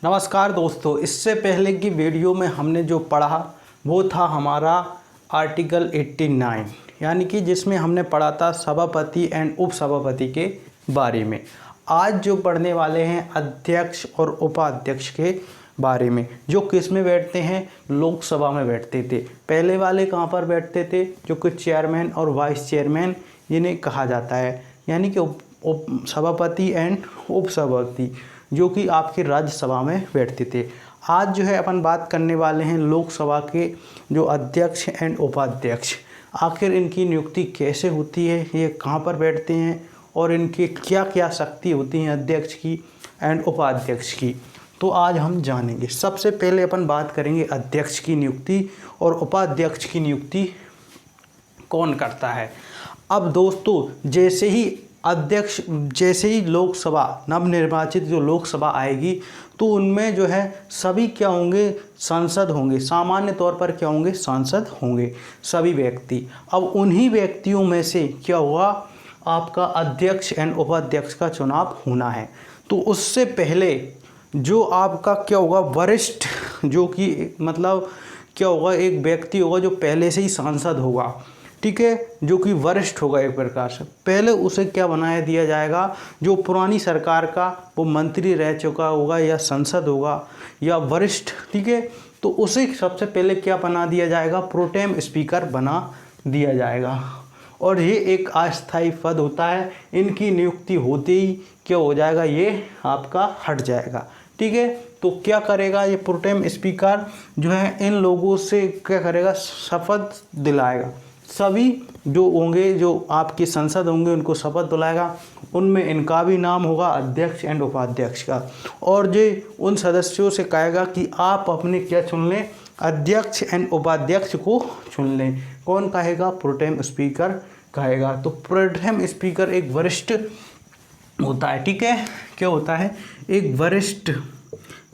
नमस्कार दोस्तों, इससे पहले की वीडियो में हमने जो पढ़ा वो था हमारा आर्टिकल 89, यानी कि जिसमें हमने पढ़ा था सभापति एंड उपसभापति के बारे में। आज जो पढ़ने वाले हैं अध्यक्ष और उपाध्यक्ष के बारे में, जो किस में बैठते हैं, लोकसभा में बैठते थे। पहले वाले कहाँ पर बैठते थे, जो कि चेयरमैन और वाइस चेयरमैन इन्हें कहा जाता है, यानी कि सभापति एंड उपसभापति, जो कि आपके राज्यसभा में बैठते थे। आज जो है अपन बात करने वाले हैं लोकसभा के जो अध्यक्ष एंड उपाध्यक्ष, आखिर इनकी नियुक्ति कैसे होती है, ये कहाँ पर बैठते हैं और इनकी क्या क्या शक्ति होती हैं अध्यक्ष की एंड उपाध्यक्ष की, तो आज हम जानेंगे। सबसे पहले अपन बात करेंगे अध्यक्ष की नियुक्ति और उपाध्यक्ष की नियुक्ति कौन करता है। अब दोस्तों, जैसे ही लोकसभा नवनिर्वाचित जो लोकसभा आएगी तो उनमें जो है सभी क्या होंगे, सांसद होंगे। सामान्य तौर पर क्या होंगे, सांसद होंगे सभी व्यक्ति। अब उन्हीं व्यक्तियों में से क्या हुआ, आपका अध्यक्ष एंड उपाध्यक्ष का चुनाव होना है। तो उससे पहले जो आपका क्या होगा, वरिष्ठ, जो कि मतलब क्या होगा, एक व्यक्ति होगा जो पहले से ही सांसद होगा, ठीक है, जो कि वरिष्ठ होगा एक प्रकार से। पहले उसे क्या बनाया दिया जाएगा, जो पुरानी सरकार का वो मंत्री रह चुका होगा या सांसद होगा या वरिष्ठ, ठीक है, तो उसे सबसे पहले क्या बना दिया जाएगा, प्रोटेम स्पीकर बना दिया जाएगा। और ये एक अस्थायी पद होता है, इनकी नियुक्ति होते ही क्या हो जाएगा, ये आपका हट जाएगा, ठीक है। तो क्या करेगा ये प्रोटेम स्पीकर जो है, इन लोगों से क्या करेगा, शपथ दिलाएगा। सभी जो होंगे, जो आपके संसद होंगे, उनको शपथ दिलाएगा। उनमें इनका भी नाम होगा, अध्यक्ष एंड उपाध्यक्ष का। और जो उन सदस्यों से कहेगा कि आप अपने क्या चुन लें, अध्यक्ष एंड उपाध्यक्ष को चुन लें। कौन कहेगा, प्रोटेम स्पीकर कहेगा। तो प्रोटेम स्पीकर एक वरिष्ठ होता है, ठीक है, क्या होता है, एक वरिष्ठ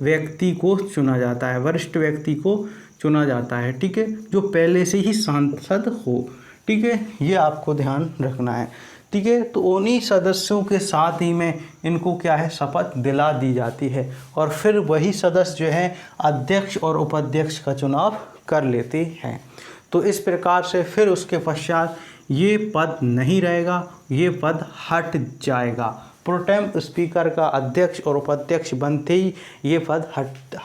व्यक्ति को चुना जाता है, वरिष्ठ व्यक्ति को चुना जाता है, ठीक है, जो पहले से ही सांसद हो, ठीक है, ये आपको ध्यान रखना है, ठीक है। तो उन्हीं सदस्यों के साथ ही में इनको क्या है, शपथ दिला दी जाती है। और फिर वही सदस्य जो है अध्यक्ष और उपाध्यक्ष का चुनाव कर लेते हैं। तो इस प्रकार से फिर उसके पश्चात ये पद नहीं रहेगा, ये पद हट जाएगा। प्रोटेम स्पीकर का अध्यक्ष और उपाध्यक्ष बनते ही ये पद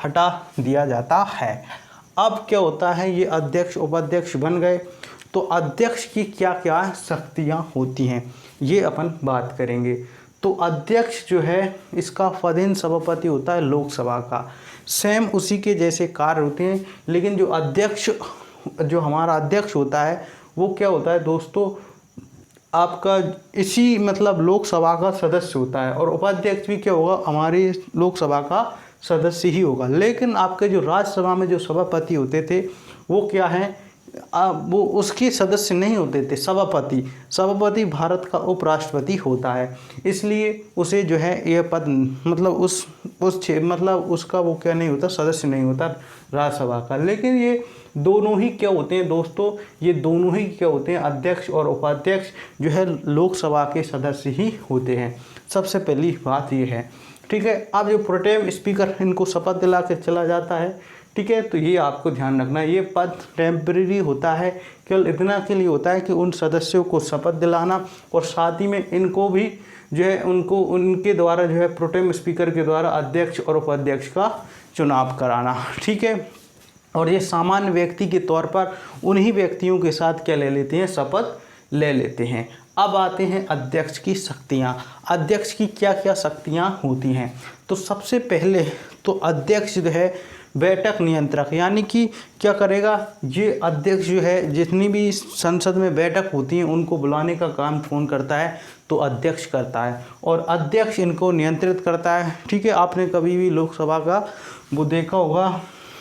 हटा दिया जाता है। अब क्या होता है, ये अध्यक्ष उपाध्यक्ष बन गए तो अध्यक्ष की क्या क्या शक्तियाँ होती हैं, ये अपन बात करेंगे। तो अध्यक्ष जो है, इसका पदेन सभापति होता है लोकसभा का, सेम उसी के जैसे कार्य होते हैं। लेकिन जो अध्यक्ष, जो हमारा अध्यक्ष होता है, वो क्या होता है दोस्तों, आपका इसी मतलब लोकसभा का सदस्य होता है। और उपाध्यक्ष भी क्या होगा, हमारी लोकसभा का सदस्य ही होगा। लेकिन आपके जो राज्यसभा में जो सभापति होते थे वो क्या है, वो उसके सदस्य नहीं होते थे, सभापति भारत का उपराष्ट्रपति होता है। इसलिए उसे जो है यह पद मतलब उस मतलब उसका वो क्या नहीं होता, सदस्य नहीं होता राज्यसभा का। लेकिन ये दोनों ही क्या होते हैं दोस्तों, ये दोनों ही क्या होते हैं, अध्यक्ष और उपाध्यक्ष जो है लोकसभा के सदस्य ही होते हैं। सबसे पहली बात ये है, ठीक है। अब जो प्रोटेम स्पीकर इनको शपथ दिला के चला जाता है, ठीक है, तो ये आपको ध्यान रखना है, ये पद टेम्परेरी होता है, केवल इतना के लिए होता है कि उन सदस्यों को शपथ दिलाना और साथ ही में इनको भी जो है उनके द्वारा जो है प्रोटेम स्पीकर के द्वारा अध्यक्ष और उपाध्यक्ष का चुनाव कराना, ठीक है। और ये सामान्य व्यक्ति के तौर पर उन्हीं व्यक्तियों के साथ क्या ले लेते हैं, शपथ ले लेते हैं। अब आते हैं अध्यक्ष की शक्तियाँ। अध्यक्ष की क्या क्या शक्तियाँ होती हैं। तो सबसे पहले तो अध्यक्ष जो है बैठक नियंत्रक, यानी कि क्या करेगा, ये अध्यक्ष जो है जितनी भी संसद में बैठक होती हैं उनको बुलाने का काम कौन करता है, तो अध्यक्ष करता है। और अध्यक्ष इनको नियंत्रित करता है, ठीक है। आपने कभी भी लोकसभा का वो देखा होगा,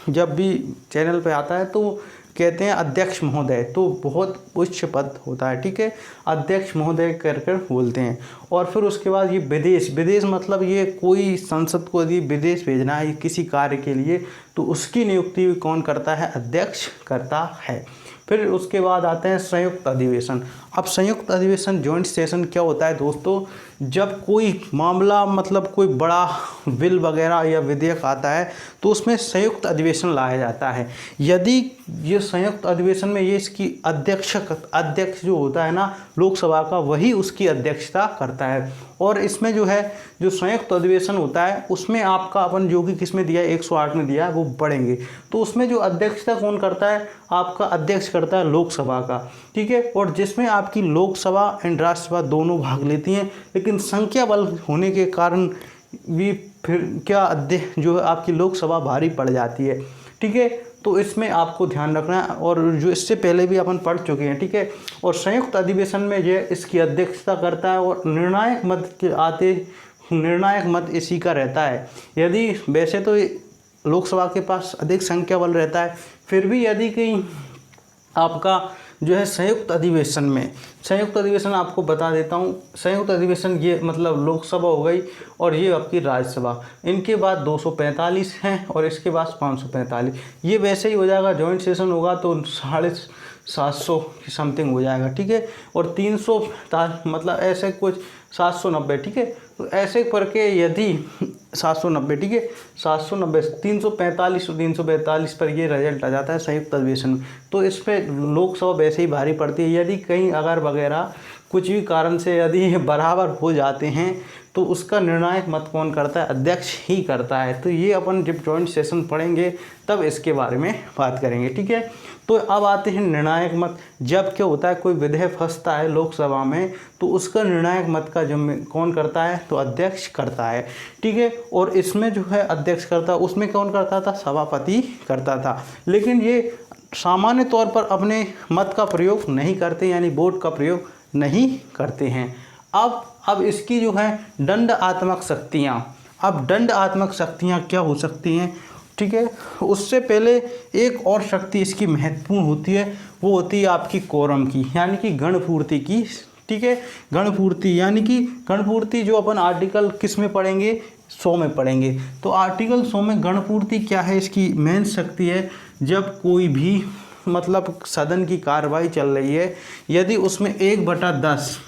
जब भी चैनल पे आता है तो कहते हैं अध्यक्ष महोदय, तो बहुत उच्च पद होता है, ठीक है, अध्यक्ष महोदय कर बोलते हैं। और फिर उसके बाद ये विदेश मतलब ये कोई संसद को यदि विदेश भेजना है किसी कार्य के लिए, तो उसकी नियुक्ति कौन करता है, अध्यक्ष करता है। फिर उसके बाद आते हैं संयुक्त अधिवेशन। अब संयुक्त अधिवेशन, जॉइंट सेशन क्या होता है दोस्तों, जब कोई मामला मतलब कोई बड़ा बिल वगैरह या विधेयक आता है तो उसमें संयुक्त अधिवेशन लाया जाता है। यदि ये संयुक्त अधिवेशन में ये इसकी अध्यक्ष जो होता है ना लोकसभा का, वही उसकी अध्यक्षता करता है। और इसमें जो है जो संयुक्त अधिवेशन होता है उसमें आपका अपन जो कि किस में दिया है 108 में दिया है वो बढ़ेंगे। तो उसमें जो अध्यक्षता कौन करता है, आपका अध्यक्ष करता है लोकसभा का, ठीक है। और जिसमें आपकी लोकसभा एंड राज्यसभा दोनों भाग लेती हैं, लेकिन संख्या बल होने के कारण भी फिर क्या अध्यक्ष जो है आपकी लोकसभा भारी पड़ जाती है, ठीक है। तो इसमें आपको ध्यान रखना है, और जो इससे पहले भी अपन पढ़ चुके हैं, ठीक है। और संयुक्त अधिवेशन में ये इसकी अध्यक्षता करता है और निर्णायक मत इसी का रहता है। यदि वैसे तो लोकसभा के पास अधिक संख्या बल रहता है, फिर भी यदि कहीं आपका जो है संयुक्त अधिवेशन आपको बता देता हूँ। संयुक्त अधिवेशन ये मतलब लोकसभा हो गई और ये आपकी राज्यसभा, इनके बाद 245 हैं और इसके बाद 545। ये वैसे ही हो जाएगा, जॉइंट सेशन होगा तो 750 की समथिंग हो जाएगा, ठीक है। और 300 मतलब ऐसे कुछ 790, ठीक है। तो ऐसे करके यदि 790, ठीक है, 790 345 और 342 पर ये रिजल्ट आ जाता है संयुक्त अधिवेशन में। तो इस पर लोकसभा वैसे ही भारी पड़ती है। यदि कहीं अगर वगैरह कुछ भी कारण से यदि ये बराबर हो जाते हैं तो उसका निर्णायक मत कौन करता है, अध्यक्ष ही करता है। तो ये अपन जब जॉइंट सेशन पढ़ेंगे तब इसके बारे में बात करेंगे, ठीक है। तो अब आते हैं निर्णायक मत। जब क्या होता है कोई विधेयक फंसता है लोकसभा में तो उसका निर्णायक मत का कौन करता है, तो अध्यक्ष करता है, ठीक है। और इसमें जो है अध्यक्ष करता है, उसमें कौन करता था, सभापति करता था। लेकिन ये सामान्य तौर पर अपने मत का प्रयोग नहीं करते, यानी वोट का प्रयोग नहीं करते हैं। अब इसकी जो है दंडात्मक शक्तियाँ क्या हो सकती हैं, ठीक है। उससे पहले एक और शक्ति इसकी महत्वपूर्ण होती है, वो होती है आपकी कोरम की, यानी कि गणपूर्ति की, ठीक है। गणपूर्ति जो अपन आर्टिकल किस में पढ़ेंगे, 100 में पढ़ेंगे। तो आर्टिकल 100 में गणपूर्ति क्या है, इसकी मेन शक्ति है। जब कोई भी मतलब सदन की कार्रवाई चल रही है, यदि उसमें 1/10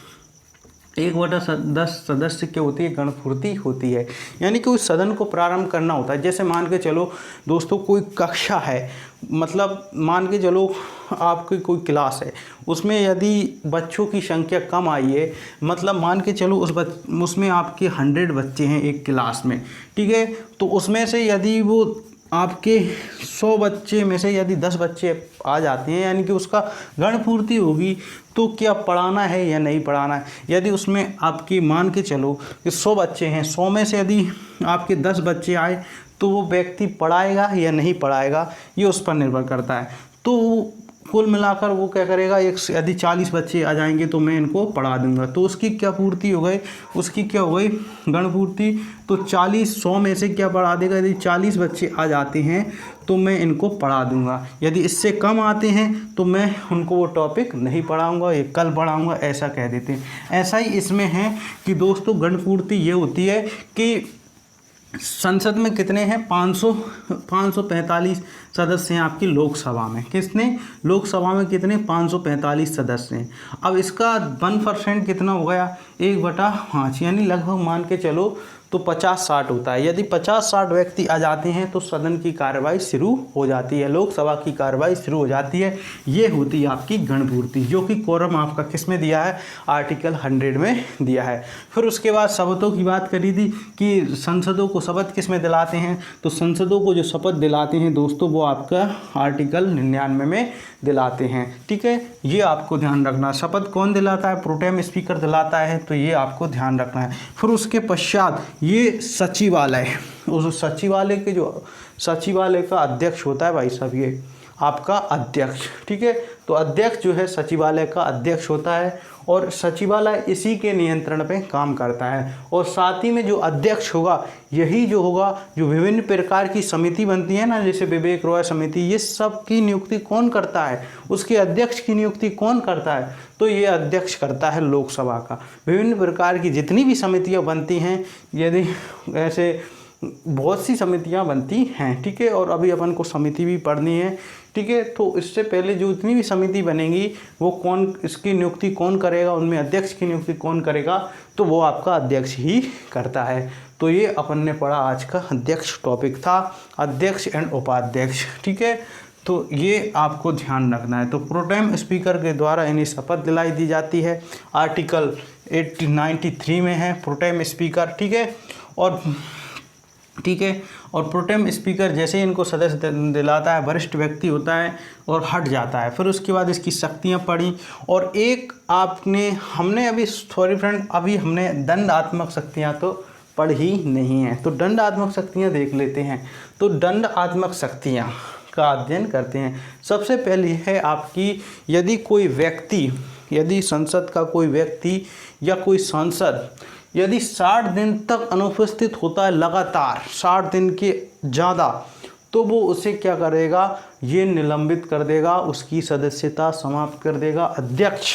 सदस्य क्या होती है, गणपूर्ति होती है। यानी कि उस सदन को प्रारंभ करना होता है। जैसे मान के चलो दोस्तों कोई कक्षा है, मतलब मान के चलो आपकी कोई क्लास है, उसमें यदि बच्चों की संख्या कम आई है, मतलब मान के चलो उसमें आपके 100 बच्चे हैं एक क्लास में, ठीक है। तो उसमें से यदि वो आपके 100 बच्चे में से यदि 10 बच्चे आ जाते हैं, यानी कि उसका गणपूर्ति होगी। तो क्या पढ़ाना है या नहीं पढ़ाना है, यदि उसमें आपकी मान के चलो कि 100 बच्चे हैं, 100 में से यदि आपके 10 बच्चे आए तो वो व्यक्ति पढ़ाएगा या नहीं पढ़ाएगा, ये उस पर निर्भर करता है। तो कुल मिलाकर वो क्या करेगा, यदि 40 बच्चे आ जाएंगे तो मैं इनको पढ़ा दूंगा। तो उसकी क्या पूर्ति हो गई, उसकी क्या हो गई, गणपूर्ति। तो 100 में से क्या पढ़ा देगा, यदि 40 बच्चे आ जाते हैं तो मैं इनको पढ़ा दूंगा। यदि इससे कम आते हैं तो मैं उनको वो टॉपिक नहीं पढ़ाऊंगा, ये कल पढ़ाऊंगा, ऐसा कह देते हैं। ऐसा ही इसमें है कि दोस्तों गणपूर्ति ये होती है कि संसद में कितने हैं, 545 सदस्य हैं आपकी लोकसभा में। कितने, लोकसभा में कितने, 545 सदस्य हैं। अब इसका 1% कितना हो गया, 1/5, यानी लगभग मान के चलो तो 50-60 होता है। यदि 50-60 व्यक्ति आ जाते हैं तो सदन की कार्रवाई शुरू हो जाती है, लोकसभा की कार्रवाई शुरू हो जाती है। ये होती है आपकी गणपूर्ति, जो कि कोरम आपका किस में दिया है, आर्टिकल 100 में दिया है। फिर उसके बाद शपथों की बात करी थी कि संसदों को शपथ किस में दिलाते हैं, तो संसदों को जो शपथ दिलाते हैं दोस्तों वो आपका आर्टिकल 99 में दिलाते हैं, ठीक है। ये आपको ध्यान रखना, शपथ कौन दिलाता है, प्रोटेम स्पीकर दिलाता है, तो ये आपको ध्यान रखना है। फिर उसके पश्चात ये सचिवालय, उस सचिवालय का अध्यक्ष होता है भाई साहब, ये आपका अध्यक्ष, ठीक है। तो अध्यक्ष जो है सचिवालय का अध्यक्ष होता है और सचिवालय इसी के नियंत्रण पे काम करता है। और साथ ही में जो अध्यक्ष होगा, यही जो होगा, जो विभिन्न प्रकार की समिति बनती है ना, जैसे विवेक रॉय समिति, ये सब की नियुक्ति कौन करता है, उसके अध्यक्ष की नियुक्ति कौन करता है, तो ये अध्यक्ष करता है लोकसभा का। विभिन्न प्रकार की जितनी भी समितियां बनती हैं, यदि ऐसे बहुत सी समितियां बनती हैं, ठीक है। और अभी अपन को समिति भी पढ़नी है, ठीक है। तो इससे पहले जो इतनी भी समिति बनेगी वो कौन, इसकी नियुक्ति कौन करेगा, उनमें अध्यक्ष की नियुक्ति कौन करेगा, तो वो आपका अध्यक्ष ही करता है। तो ये अपन ने पढ़ा, आज का अध्यक्ष टॉपिक था, अध्यक्ष एंड उपाध्यक्ष, ठीक है। तो ये आपको ध्यान रखना है। तो प्रोटेम स्पीकर के द्वारा इन्हें शपथ दिलाई दी जाती है, आर्टिकल 93 में है प्रोटेम स्पीकर, ठीक है। और प्रोटेम स्पीकर जैसे ही इनको सदस्य दिलाता है, वरिष्ठ व्यक्ति होता है और हट जाता है। फिर उसके बाद इसकी शक्तियां पढ़ी, और एक हमने अभी सॉरी फ्रेंड, अभी हमने दंडात्मक शक्तियां तो पढ़ी नहीं है, तो दंडात्मक शक्तियां देख लेते हैं। तो दंडात्मक शक्तियां का अध्ययन करते हैं। सबसे पहली है आपकी, यदि संसद का कोई व्यक्ति या कोई सांसद यदि 60 दिन तक अनुपस्थित होता है, लगातार 60 दिन के ज़्यादा, तो वो उसे क्या करेगा, ये निलंबित कर देगा, उसकी सदस्यता समाप्त कर देगा अध्यक्ष,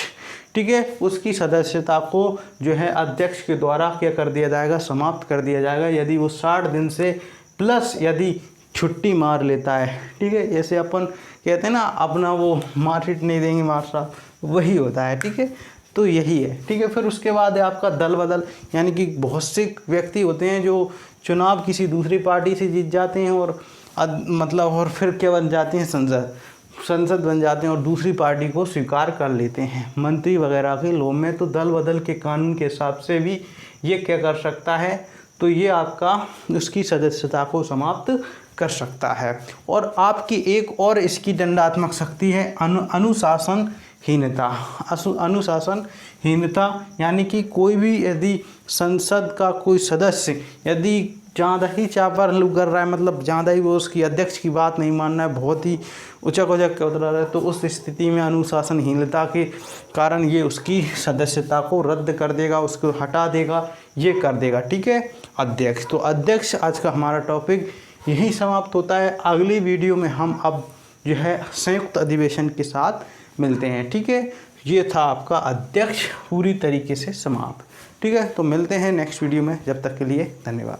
ठीक है। उसकी सदस्यता को जो है अध्यक्ष के द्वारा क्या कर दिया जाएगा, समाप्त कर दिया जाएगा, यदि वो 60 दिन से प्लस यदि छुट्टी मार लेता है, ठीक है। जैसे अपन कहते हैं ना, अपना वो मार्कशीट नहीं देंगे मास्टर साहब, वही होता है, ठीक है। तो यही है, ठीक है। फिर उसके बाद है आपका दल बदल, यानी कि बहुत से व्यक्ति होते हैं जो चुनाव किसी दूसरी पार्टी से जीत जाते हैं और और फिर क्या बन जाते हैं, संसद बन जाते हैं और दूसरी पार्टी को स्वीकार कर लेते हैं मंत्री वगैरह के लोग में। तो दल बदल के कानून के हिसाब से भी ये क्या कर सकता है, तो ये आपका उसकी सदस्यता को समाप्त कर सकता है। और आपकी एक और इसकी दंडात्मक शक्ति है अनुशासनहीनता, यानी कि कोई भी यदि संसद का कोई सदस्य यदि ज़्यादा ही चापलूप कर रहा है, मतलब ज़्यादा ही वो उसकी अध्यक्ष की बात नहीं मान रहा है, बहुत ही उचक के उतर रहा है, तो उस स्थिति में अनुशासनहीनता के कारण ये उसकी सदस्यता को रद्द कर देगा, उसको हटा देगा, ये कर देगा, ठीक है, अध्यक्ष। तो अध्यक्ष आज का हमारा टॉपिक यही समाप्त होता है। अगली वीडियो में हम अब जो है संयुक्त अधिवेशन के साथ मिलते हैं, ठीक है। ये था आपका अध्यक्ष पूरी तरीके से समाप्त, ठीक है। तो मिलते हैं नेक्स्ट वीडियो में, जब तक के लिए धन्यवाद।